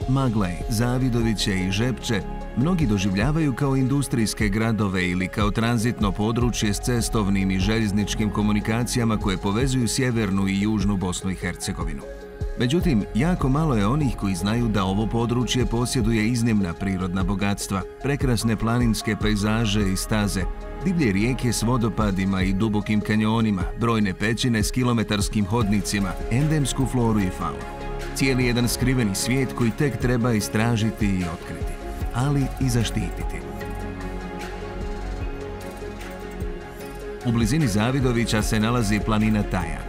Maglaj, Zavidoviće i Žepče mnogi doživljavaju kao industrijske gradove ili kao tranzitno područje s cestovnim i željezničkim komunikacijama koje povezuju sjevernu i južnu Bosnu i Hercegovinu. Međutim, jako malo je onih koji znaju da ovo područje posjeduje iznimna prirodna bogatstva, prekrasne planinske pejzaže i staze, divlje rijeke s vodopadima i dubokim kanjonima, brojne pećine s kilometarskim hodnicima, endemsku floru i faunu. Cijeli jedan skriveni svijet koji tek treba istražiti i otkriti, ali i zaštititi. U blizini Zavidovića se nalazi planina Tajan.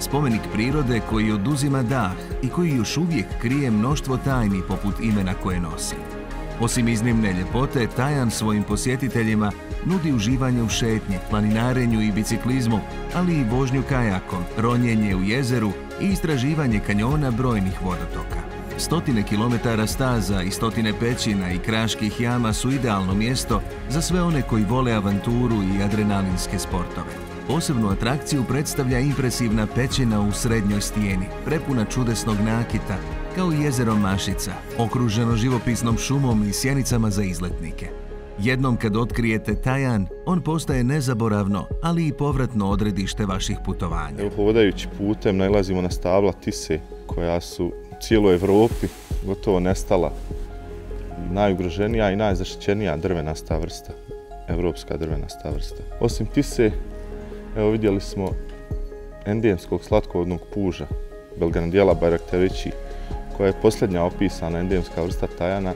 Spomenik prirode koji oduzima dah i koji još uvijek krije mnoštvo tajni poput imena koje nosi. Osim iznimne ljepote, Tajan svojim posjetiteljima nudi uživanje u šetnji, planinarenju i biciklizmu, ali i vožnju kajakom, ronjenje u jezeru i istraživanje kanjona brojnih vodotoka. Stotine kilometara staza i stotine pećina i kraških jama su idealno mjesto za sve one koji vole avanturu i adrenalinske sportove. Posebnu atrakciju predstavlja impresivna pećina u srednjoj stijeni, prepuna čudesnog nakita, kao i jezero Mašica, okruženo živopisnom šumom i sjenicama za izletnike. Jednom kad otkrijete Tajan, on postaje nezaboravno, ali i povratno odredište vaših putovanja. Evo, hodajući putem nailazimo na stabla tise koja su u cijeloj Evropi gotovo nestala. Najugroženija i najzaštićenija drvenasta vrsta, evropska drvenasta vrsta. Osim tise, evo vidjeli smo endemskog slatkovodnog puža, Belgradijela bajraktarevići, koja je posljednja opisana endemska vrsta Tajana.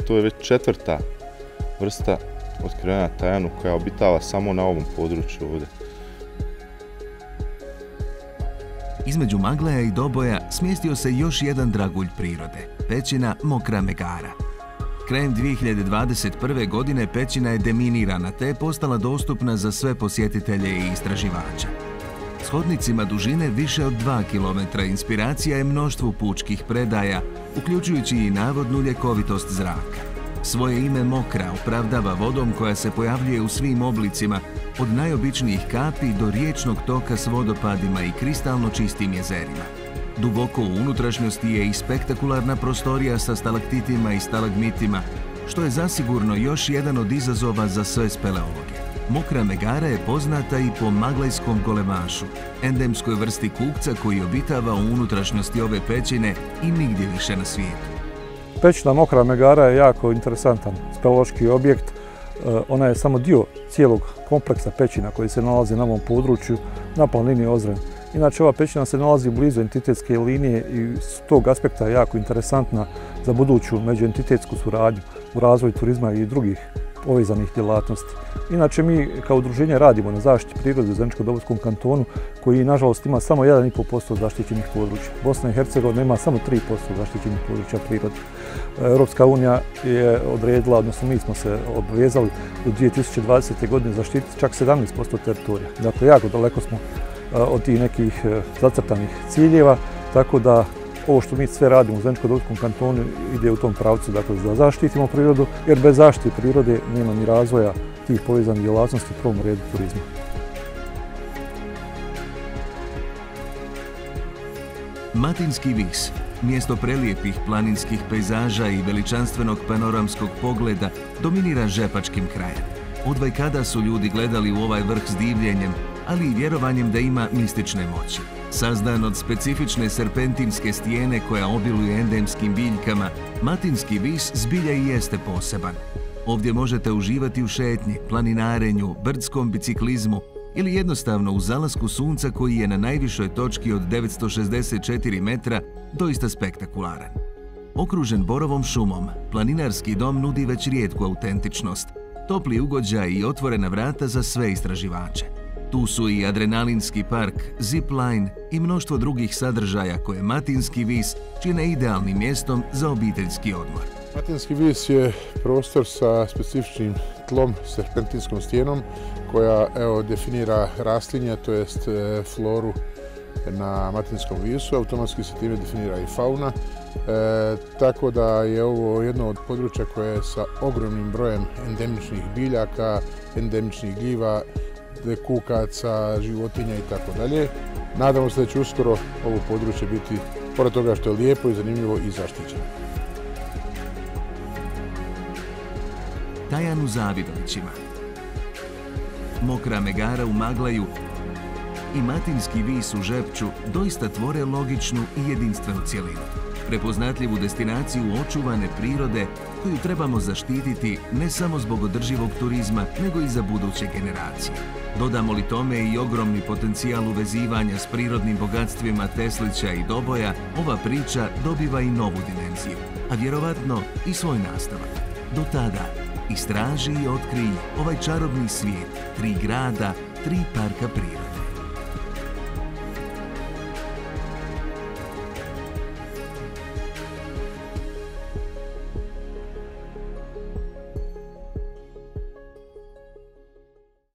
To je već četvrta vrsta otkrivena na Tajanu koja obitava samo na ovom području ovdje. Između Maglaja i Doboja smjestio se još jedan dragulj prirode, pećina Mokra Megara. Krajem 2021. godine pećina je deminirana te je postala dostupna za sve posjetitelje i istraživače. S hodnicima dužine više od 2 km inspiracija je mnoštvu pučkih predaja, uključujući i navodnu ljekovitost zraka. Svoje ime Mokra opravdava vodom koja se pojavljuje u svim oblicima, od najobičnijih kapi do riječnog toka s vodopadima i kristalno čistim jezerima. Duboko u unutrašnjosti je i spektakularna prostorija sa stalaktitima i stalagmitima, što je zasigurno još jedan od izazova za sve speleologe. Mokra Megara je poznata i po maglajskom golemašu, endemskoj vrsti kukca koji obitava u unutrašnjosti ove pećine i nigdje više na svijetu. Pećina Mokra Megara je jako interesantan speleološki objekt. Ona je samo dio cijelog kompleksa pećina koji se nalazi na ovom području na planini Ozren. Inače, ova pećina se nalazi blizu entitetske linije i s tog aspekta je jako interesantna za buduću međuentitetsku suradnju u razvoju turizma i drugih povezanih djelatnosti. Inače, mi kao udruženje radimo na zaštiti prirode u Zeničko-Dobojskom kantonu, koji nažalost ima samo 1,5% zaštićenih područja. Bosna i Hercegovina ima samo 3% zaštićenih područja prirode. Europska unija je odredila, odnosno mi smo se obvezali do 2020. godine zaštititi čak 17% teritorija. Dakle, jako daleko smo od tih nekih zacrtanih ciljeva, tako da ovo što mi sve radimo u Zeničko-Dobojskom kantonu ide u tom pravcu, dakle, da zaštitimo prirodu, jer bez zaštite prirode nema ni razvoja tih povezanih djelatnosti u prvom redu turizma. Matinski vis, mjesto prelijepih planinskih pejzaža i veličanstvenog panoramskog pogleda, dominira žepačkim krajem. Odvajkada su ljudi gledali u ovaj vrh s divljenjem, ali i vjerovanjem da ima mistične moći. Sazdan od specifične serpentinske stijene koja obiluje endemskim biljkama, Matinski vis zbilja i jeste poseban. Ovdje možete uživati u šetnji, planinarenju, brdskom biciklizmu ili jednostavno u zalasku sunca koji je na najvišoj točki od 964 metra doista spektakularan. Okružen borovom šumom, planinarski dom nudi već rijetku autentičnost, topli ugođaj i otvorena vrata za sve istraživače. Tu su i adrenalinski park, zipline i mnoštvo drugih sadržaja koje Matinski vis čine idealnim mjestom za obiteljski odmor. Matinski vis je prostor sa specifičnim tlom, serpentinskom stijenom koja definira rastlinje, to jest floru na Matinskom visu. Automatski se time definira i fauna. Tako da je ovo jedno od područja koje je sa ogromnim brojem endemičnih biljaka, endemičnih gljiva, kukaca, životinja i tako dalje. Nadamo se da će uskoro ovo područje biti, pored toga što je lijepo i zanimljivo, i zaštićeno. Tajanu Zavidovićima. Mokra Megara u Maglaju i Matinski vis u Žepču doista tvore logičnu i jedinstvenu cjelinu. Prepoznatljivu destinaciju očuvane prirode koju trebamo zaštititi ne samo zbog održivog turizma, nego i za buduće generacije. Dodamo li tome i ogromni potencijal uvezivanja s prirodnim bogatstvima Teslića i Doboja, ova priča dobiva i novu dimenziju, a vjerovatno i svoj nastavak. Do tada, istraži i otkrij ovaj čarobni svijet, 3 grada, 3 parka prirode.